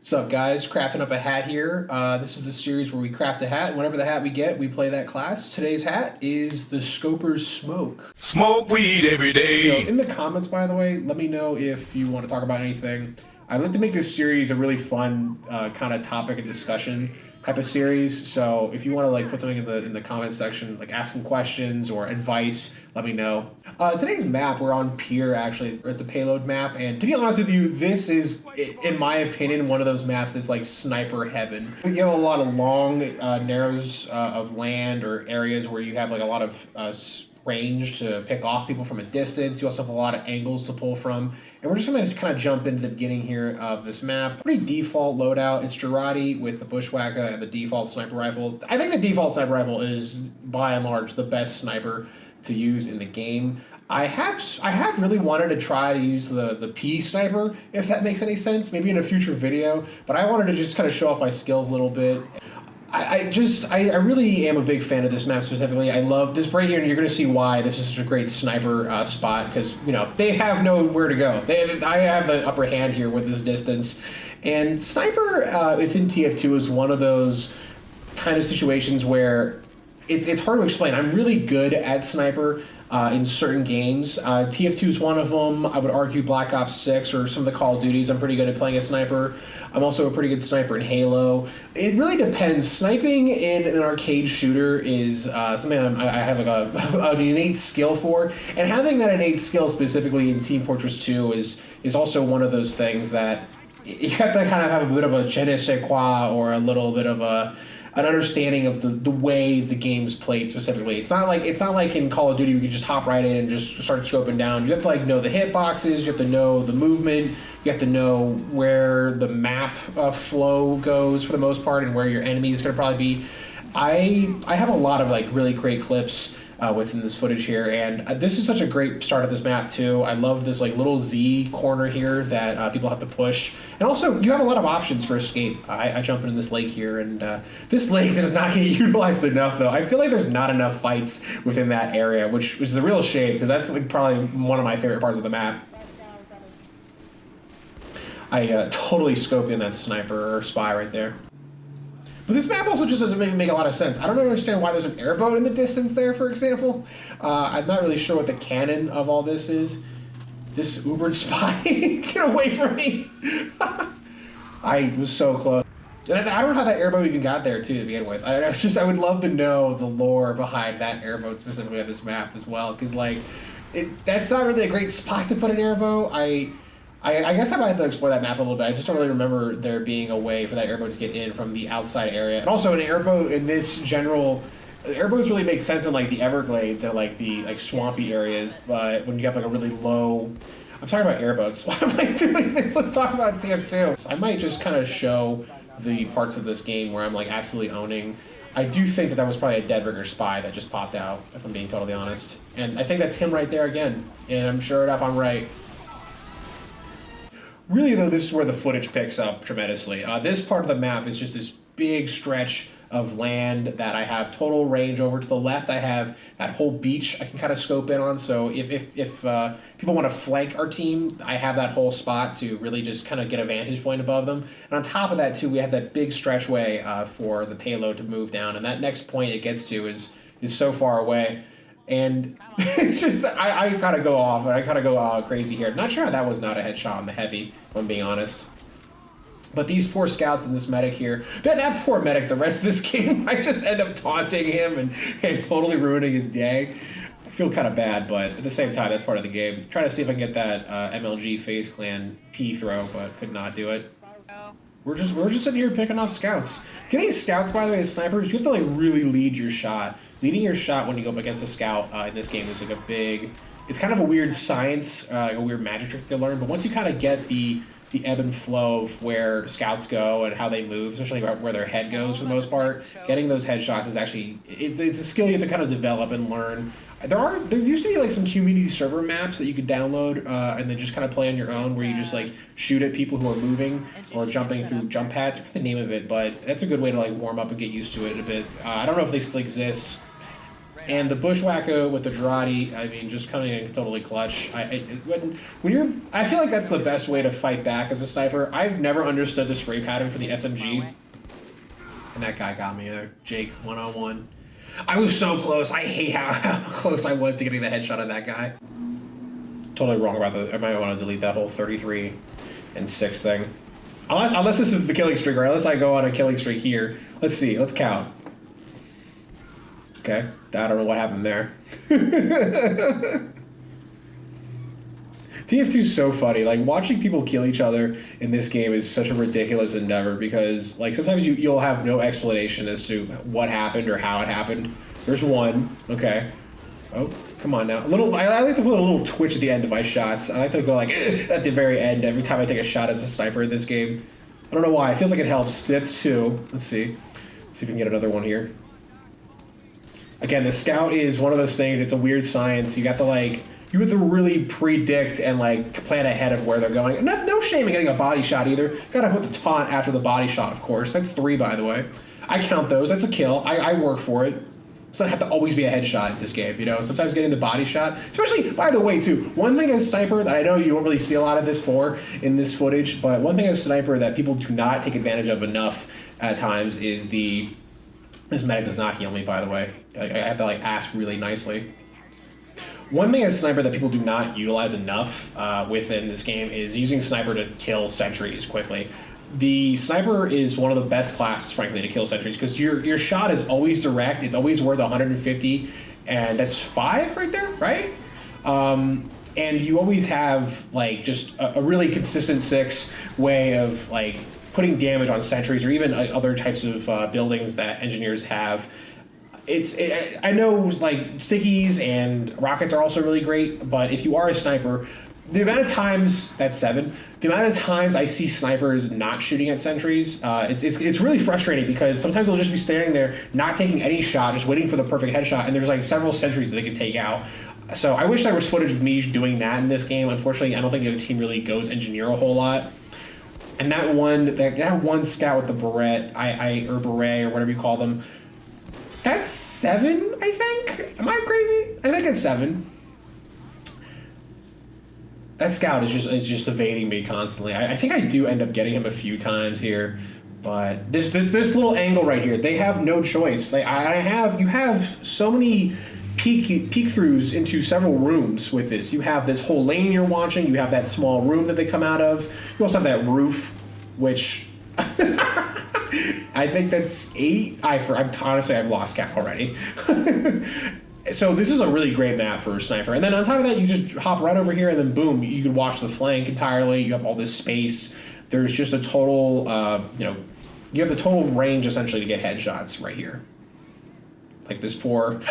What's up, guys? Crafting up a hat here. This is the series where we craft a hat. Whenever the hat we get, we play that class. Today's hat is the Scoper's Smoke. Smoke weed every day. In the comments, by the way, let me know if you want to talk about anything. I'd like to make this series a really fun kind of topic and discussion type of series. So if you want to like put something in the comments section, like asking questions or advice, let me know. Today's map, we're on Pier, actually. It's a payload map, and to be honest with you, this is, in my opinion, one of those maps that's like sniper heaven. You have a lot of long narrows of land or areas where you have like a lot of range to pick off people from a distance. You also have a lot of angles to pull from. And we're just going to kind of jump into the beginning here of this map. Pretty default loadout. It's Girardi with the Bushwhacker and the default sniper rifle. I think the default sniper rifle is, by and large, the best sniper to use in the game. I have really wanted to try to use the P sniper, if that makes any sense, maybe in a future video, but I wanted to just kind of show off my skills a little bit. I really am a big fan of this map specifically. I love this right here, and you're going to see why this is such a great sniper spot, because, you know, they have nowhere to go. I have the upper hand here with this distance, and sniper within TF2 is one of those kind of situations where it's hard to explain. I'm really good at sniper in certain games. TF2 is one of them. I would argue Black Ops 6 or some of the Call of Duties, I'm pretty good at playing a sniper. I'm also a pretty good sniper in Halo. It really depends. Sniping in an arcade shooter is something I have like an innate skill for, and having that innate skill specifically in Team Fortress 2 is also one of those things that you have to kind of have a bit of a je ne sais quoi, or a little bit of an understanding of the way the game's played specifically. It's not like in Call of Duty you can just hop right in and just start scoping down. You have to like know the hitboxes, you have to know the movement, you have to know where the map flow goes for the most part, and where your enemy is going to probably be. I have a lot of like really great clips within this footage here, and this is such a great start of this map too. I love this like little Z corner here that people have to push, and also you have a lot of options for escape. I jump into this lake here, and this lake does not get utilized enough though. I feel like there's not enough fights within that area, which is a real shame, because that's like probably one of my favorite parts of the map. I totally scoped in that sniper or spy right there. But this map also just doesn't make a lot of sense. I don't understand why there's an airboat in the distance there, for example. I'm not really sure what the canon of all this is. This Ubered spy, get away from me! I was so close. And I don't know how that airboat even got there, too, to begin with. I would love to know the lore behind that airboat specifically on this map as well, because, like, that's not really a great spot to put an airboat. I guess I might have to explore that map a little bit. I just don't really remember there being a way for that airboat to get in from the outside area. And also, an airboat in this general... Airboats really make sense in, like, the Everglades and, like, the, like, swampy areas. But when you have, like, a really low... I'm talking about airboats. Why am I doing this? Let's talk about TF2. I might just kind of show the parts of this game where I'm, like, absolutely owning. I do think that was probably a Dead Rigger spy that just popped out, if I'm being totally honest. And I think that's him right there again. And I'm sure enough I'm right. Really, though, this is where the footage picks up tremendously. This part of the map is just this big stretch of land that I have total range over. To the left, I have that whole beach I can kind of scope in on. So if people want to flank our team, I have that whole spot to really just kind of get a vantage point above them. And on top of that, too, we have that big stretchway for the payload to move down. And that next point it gets to is so far away. And it's just, I gotta go off, and I gotta go crazy here. Not sure how that was not a headshot on the heavy, if I'm being honest. But these poor scouts and this medic here, that poor medic, the rest of this game, I just end up taunting him and totally ruining his day. I feel kind of bad, but at the same time, that's part of the game. Trying to see if I can get that MLG FaZe Clan P throw, but could not do it. We're just sitting here picking off scouts. Getting scouts, by the way, as snipers, you have to like really lead your shot. Leading your shot when you go up against a scout in this game is like a big... It's kind of a weird science, like a weird magic trick to learn, but once you kind of get the ebb and flow of where scouts go and how they move, especially where their head goes for the most part, getting those headshots is actually... It's a skill you have to kind of develop and learn. There used to be like some community server maps that you could download and then just kind of play on your own, where you just like shoot at people who are moving or jumping through jump pads. I forget the name of it, but that's a good way to like warm up and get used to it a bit. I don't know if they still exist. And the bushwhacker with the Jarate, I mean, just coming in totally clutch. I feel like that's the best way to fight back as a sniper. I've never understood the spray pattern for the SMG. And that guy got me there. Jake, one-on-one. I was so close. I hate how close I was to getting the headshot on that guy. Totally wrong about that. I might want to delete that whole 33 and 6 thing. Unless this is the killing streak, or unless I go on a killing streak here. Let's see. Let's count. Okay. I don't know what happened there. TF2 is so funny. Like, watching people kill each other in this game is such a ridiculous endeavor because, like, sometimes you'll have no explanation as to what happened or how it happened. There's one. Okay. Oh, come on now. I like to put a little twitch at the end of my shots. I like to go, like, at the very end every time I take a shot as a sniper in this game. I don't know why. It feels like it helps. That's 2. Let's see. Let's see if we can get another one here. Again, the scout is one of those things. It's a weird science. You got to, like... You have to really predict and, like, plan ahead of where they're going. No shame in getting a body shot, either. Gotta put the taunt after the body shot, of course. That's 3, by the way. I count those. That's a kill. I work for it. So I have to always be a headshot in this game, you know? Sometimes getting the body shot. Especially, by the way, too, one thing as a sniper that I know you don't really see a lot of this in this footage, but one thing as a sniper that people do not take advantage of enough at times is the... This medic does not heal me, by the way. I have to, like, ask really nicely. One thing as a sniper that people do not utilize enough within this game is using sniper to kill sentries quickly. The sniper is one of the best classes, frankly, to kill sentries because your shot is always direct. It's always worth 150, and that's 5 right there, right? And you always have, like, just a really consistent 6 way of, like, putting damage on sentries or even other types of buildings that engineers have. I know, like, stickies and rockets are also really great, but if you are a sniper, the amount of times, that's 7, the amount of times I see snipers not shooting at sentries, it's really frustrating because sometimes they'll just be standing there, not taking any shot, just waiting for the perfect headshot, and there's, like, several sentries that they can take out. So I wish there was footage of me doing that in this game. Unfortunately, I don't think the team really goes engineer a whole lot. And that one scout with the beret, or beret, or whatever you call them, that's 7, I think? Am I crazy? I think it's 7. That scout is just evading me constantly. I think I do end up getting him a few times here, but this little angle right here, they have no choice. Like you have so many peek throughs into several rooms with this. You have this whole lane you're watching. You have that small room that they come out of. You also have that roof, which I think that's 8. Honestly, I've lost count already. So this is a really great map for a sniper. And then on top of that, you just hop right over here, and then boom, you can watch the flank entirely. You have all this space. There's just a total, you have the total range essentially to get headshots right here. Like this poor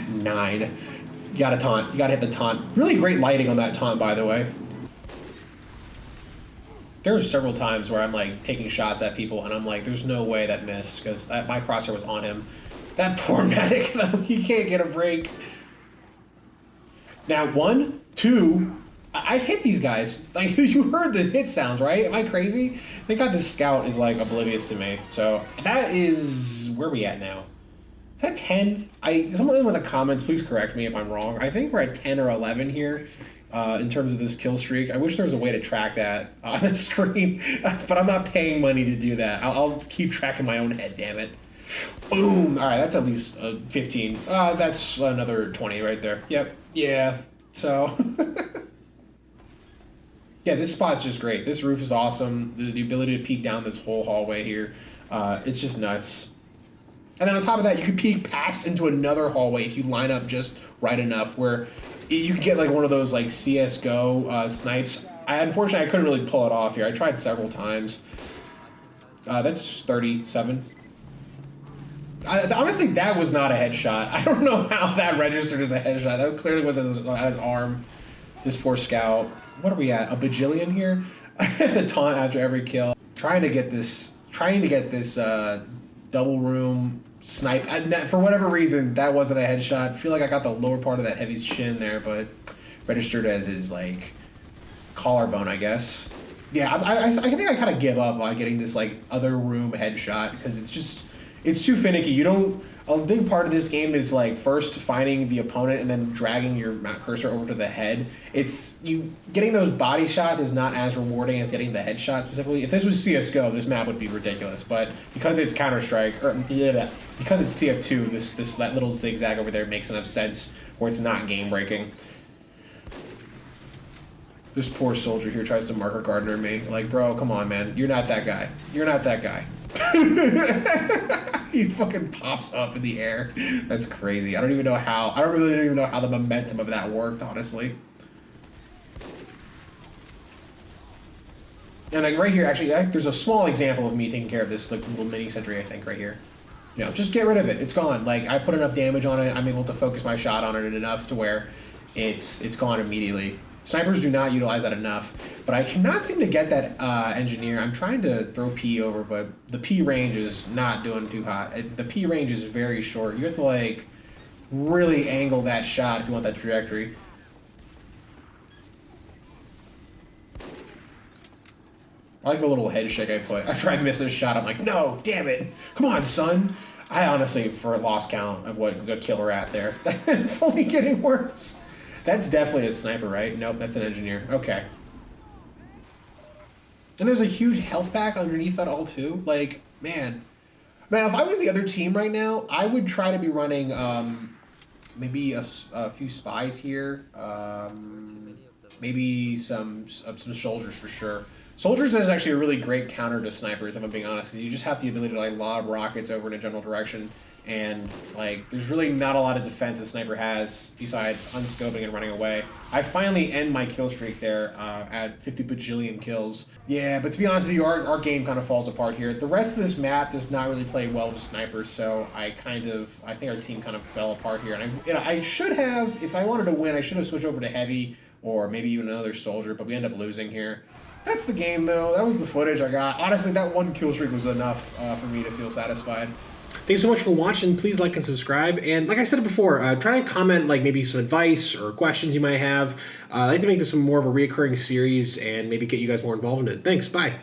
9. You gotta taunt. You gotta hit the taunt. Really great lighting on that taunt, by the way. There were several times where I'm, like, taking shots at people, and I'm like, there's no way that missed, because my crosshair was on him. That poor medic, though, he can't get a break. Now, 1, 2, I hit these guys. Like, you heard the hit sounds, right? Am I crazy? Thank God this scout is, like, oblivious to me. So, that is... Where are we at now? Is that 10? Someone in the comments, please correct me if I'm wrong. I think we're at 10 or 11 here. In terms of this kill streak. I wish there was a way to track that on the screen, but I'm not paying money to do that. I'll keep track in my own head, damn it. Boom! Alright, that's at least 15. That's another 20 right there. Yep. Yeah. So... yeah, this spot's just great. This roof is awesome. The ability to peek down this whole hallway here. It's just nuts. And then on top of that, you can peek past into another hallway if you line up just right enough where you can get like one of those like CSGO snipes. Unfortunately, I couldn't really pull it off here. I tried several times. That's just 37. Honestly, that was not a headshot. I don't know how that registered as a headshot. That clearly was at his arm. This poor scout. What are we at? A bajillion here? I have to taunt after every kill. Trying to get this double room snipe. For whatever reason, that wasn't a headshot. I feel like I got the lower part of that heavy's chin there, but registered as his, like, collarbone, I guess. Yeah, I think I kind of give up on getting this, like, other room headshot because it's just... It's too finicky. You don't. A big part of this game is like first finding the opponent and then dragging your cursor over to the head. It's you getting those body shots is not as rewarding as getting the headshot specifically. If this was CS:GO, this map would be ridiculous. But because it's Counter-Strike, or because it's TF2, that little zigzag over there makes enough sense where it's not game breaking. This poor soldier here tries to Marker Gardner me. Like, bro, come on, man. You're not that guy. You're not that guy. He fucking pops up in the air. That's crazy. I don't even know how. I don't really even know how the momentum of that worked, honestly. And like right here, actually, there's a small example of me taking care of this like little mini sentry, I think, right here. You know, just get rid of it. It's gone. Like, I put enough damage on it. I'm able to focus my shot on it enough to where it's gone immediately. Snipers do not utilize that enough, but I cannot seem to get that engineer. I'm trying to throw P over, but the P range is not doing too hot. The P range is very short. You have to like really angle that shot if you want that trajectory. I like the little head shake I put. After I miss a shot, I'm like, no, damn it. Come on, son. I honestly, for a lost count of what a killer at there, it's only getting worse. That's definitely a sniper, right? Nope, that's an engineer. Okay. And there's a huge health pack underneath that all, too. Like, man. Man, if I was the other team right now, I would try to be running maybe a few spies here. Maybe some soldiers for sure. Soldiers is actually a really great counter to snipers, if I'm being honest, because you just have the ability to like lob rockets over in a general direction. And like, there's really not a lot of defense a sniper has besides unscoping and running away. I finally end my kill streak there at 50 bajillion kills. Yeah, but to be honest with you, our game kind of falls apart here. The rest of this map does not really play well with snipers, so I think our team kind of fell apart here. And I should have, if I wanted to win, I should have switched over to heavy or maybe even another soldier, but we end up losing here. That's the game, though. That was the footage I got. Honestly, that one kill streak was enough for me to feel satisfied. Thanks so much for watching. Please like and subscribe. And like I said before, try to comment like maybe some advice or questions you might have. I'd like to make this more of a reoccurring series and maybe get you guys more involved in it. Thanks. Bye.